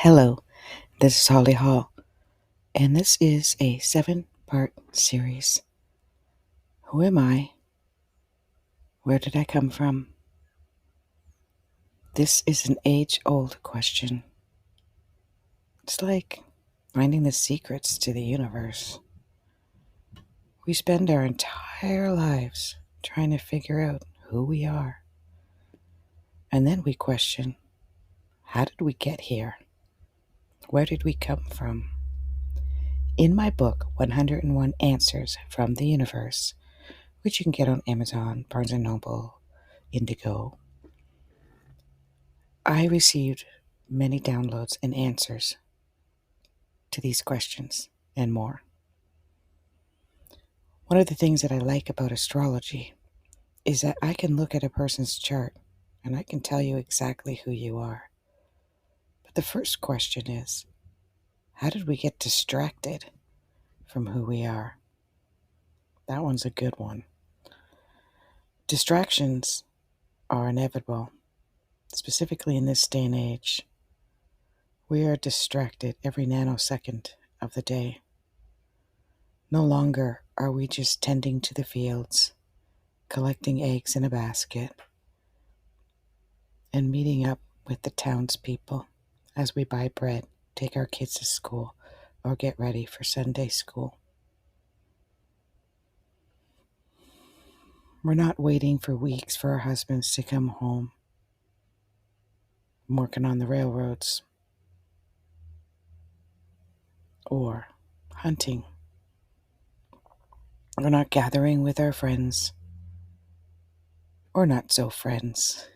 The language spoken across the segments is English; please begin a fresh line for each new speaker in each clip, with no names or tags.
Hello, this is Holly Hall, and this is a 7-part series. Who am I? Where did I come from? This is an age-old question. It's like finding the secrets to the universe. We spend our entire lives trying to figure out who we are. And then we question, how did we get here? Where did we come from? In my book, 101 Answers from the Universe, which you can get on Amazon, Barnes & Noble, Indigo, I received many downloads and answers to these questions and more. One of the things that I like about astrology is that I can look at a person's chart and I can tell you exactly who you are. But the first question is, how did we get distracted from who we are? That one's a good one. Distractions are inevitable, specifically in this day and age. We are distracted every nanosecond of the day. No longer are we just tending to the fields, collecting eggs in a basket, and meeting up with the townspeople as we buy bread, take our kids to school, or get ready for Sunday school. We're not waiting for weeks for our husbands to come home. I'm working on the railroads or hunting. We're not gathering with our friends or not so friends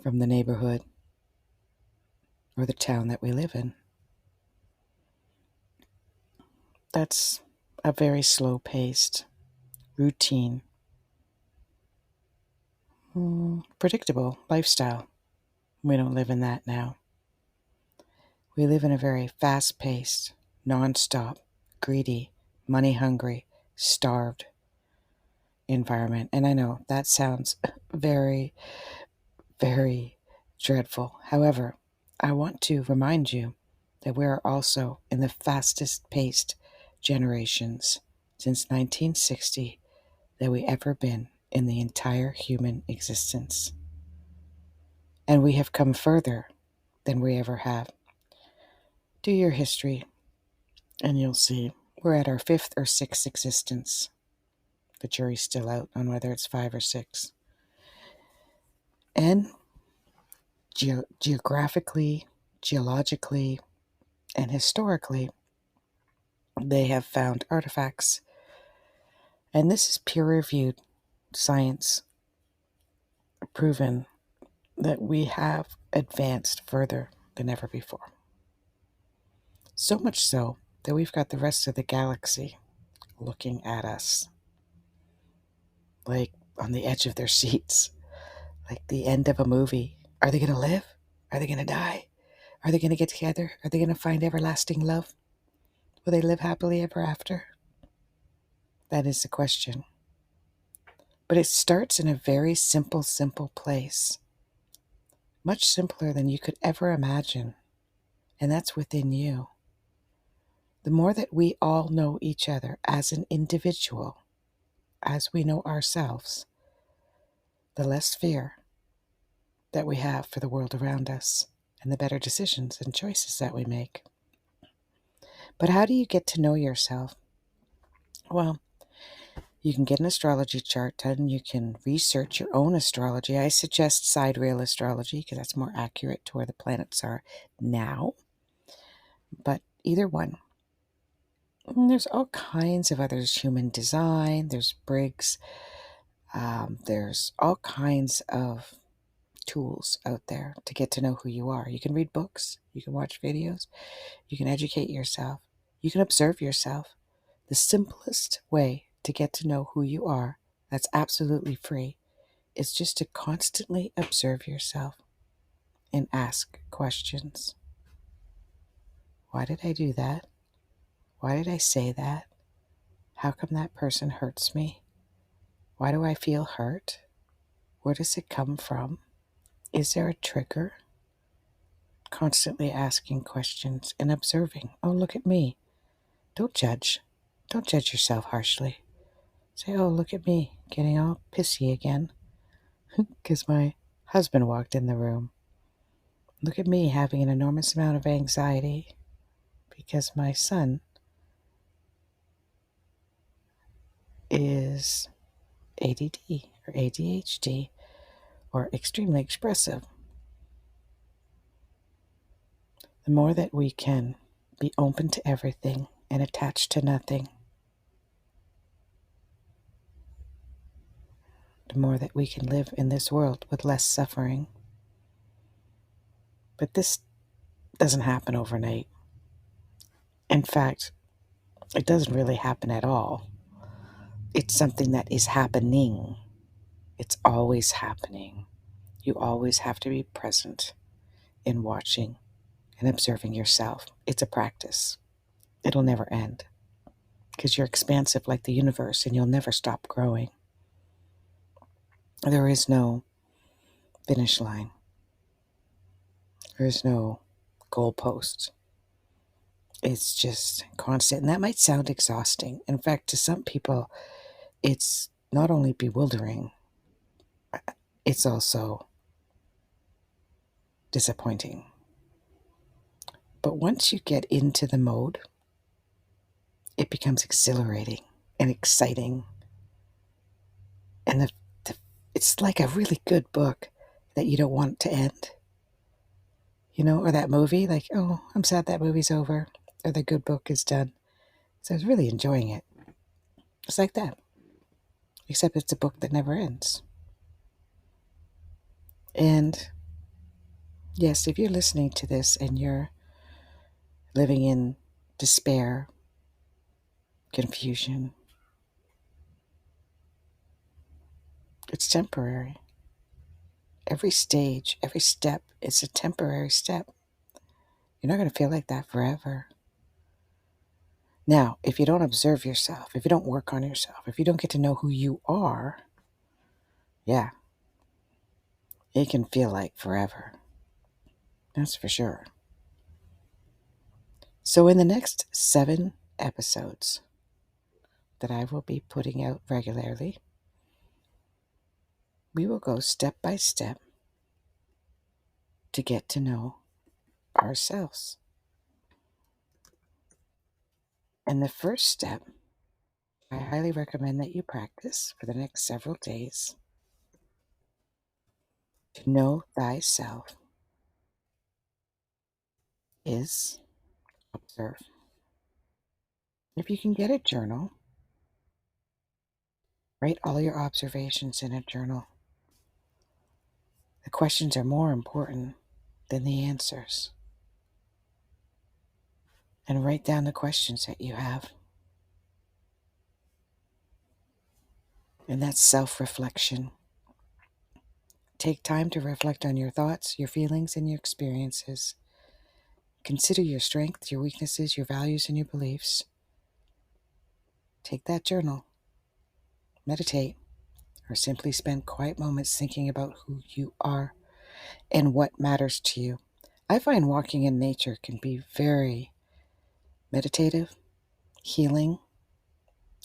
from the neighborhood or the town that we live in. That's a very slow-paced, routine, predictable lifestyle. We don't live in that now. We live in a very fast-paced, non-stop, greedy, money-hungry, starved environment. And I know that sounds very, very dreadful. However, I want to remind you that we are also in the fastest-paced generations since 1960 that we ever been in the entire human existence. And we have come further than we ever have. Do your history, and you'll see we're at our 5th or 6th existence. The jury's still out on whether it's 5 or 6. And geographically, geologically, and historically, they have found artifacts. And this is peer-reviewed science proven that we have advanced further than ever before. So much so that we've got the rest of the galaxy looking at us, like on the edge of their seats, like the end of a movie. Are they going to live? Are they going to die? Are they going to get together? Are they going to find everlasting love? Will they live happily ever after? That is the question. But it starts in a very simple place, much simpler than you could ever imagine, and that's within you. The more that we all know each other as an individual, as we know ourselves, the less fear that we have for the world around us and the better decisions and choices that we make. But how do you get to know yourself? Well, you can get an astrology chart done. You can research your own astrology. I suggest sidereal astrology because that's more accurate to where the planets are now. But either one. There's all kinds of others. Human design. There's Briggs. There's all kinds of tools out there to get to know who you are. You can read books. You can watch videos. You can educate yourself. You can observe yourself. The simplest way to get to know who you are, that's absolutely free, is just to constantly observe yourself and ask questions. Why did I do that? Why did I say that? How come that person hurts me? Why do I feel hurt? Where does it come from? Is there a trigger? constantly asking questions and observing. Oh, look at me. Don't judge. Don't judge yourself harshly. Say, oh, look at me, getting all pissy again because my husband walked in the room. Look at me having an enormous amount of anxiety because my son is ADD or ADHD or extremely expressive. The more that we can be open to everything and attached to nothing, the more that we can live in this world with less suffering. But this doesn't happen overnight. In fact, it doesn't really happen at all. It's something that is happening. It's always happening. You always have to be present in watching and observing yourself. It's a practice. It'll never end because you're expansive like the universe and you'll never stop growing. There is no finish line. There is no goalpost. It's just constant. And that might sound exhausting. In fact, to some people, it's not only bewildering, it's also disappointing. But once you get into the mode, it becomes exhilarating and exciting. And it's like a really good book that you don't want to end. You know, or that movie, like, oh, I'm sad that movie's over, or the good book is done. So I was really enjoying it. It's like that, except it's a book that never ends. And yes, if you're listening to this and you're living in despair, confusion, it's temporary. Every stage, every step is a temporary step. You're not going to feel like that forever. Now, if you don't observe yourself, if you don't work on yourself, if you don't get to know who you are, yeah, it can feel like forever. That's for sure. So in the next 7 episodes that I will be putting out regularly, we will go step by step to get to know ourselves. And the first step, I highly recommend that you practice for the next several days to know thyself is observe. If you can get a journal, write all your observations in a journal. The questions are more important than the answers. And write down the questions that you have. And that's self-reflection. Take time to reflect on your thoughts, your feelings, and your experiences. Consider your strengths, your weaknesses, your values, and your beliefs. Take that journal, meditate, or simply spend quiet moments thinking about who you are and what matters to you. I find walking in nature can be very meditative, healing,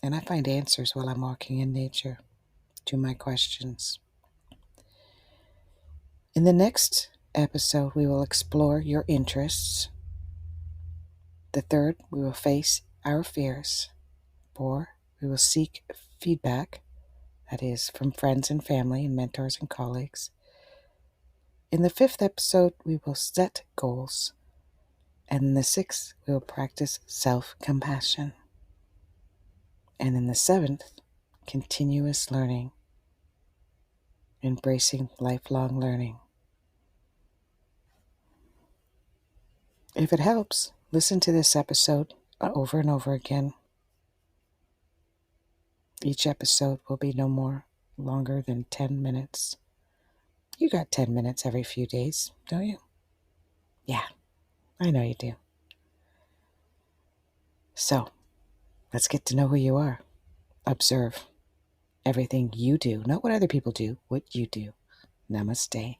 and I find answers while I'm walking in nature to my questions. In the next episode, we will explore your interests. The third, we will face our fears. 4, we will seek feedback, that is, from friends and family and mentors and colleagues. In the 5th episode, we will set goals. And in the 6th, we will practice self-compassion. And in the 7th, continuous learning, embracing lifelong learning. If it helps, listen to this episode over and over again. Each episode will be no more longer than 10 minutes. You got 10 minutes every few days, don't you? Yeah, I know you do. So, let's get to know who you are. Observe everything you do, not what other people do, what you do. Namaste.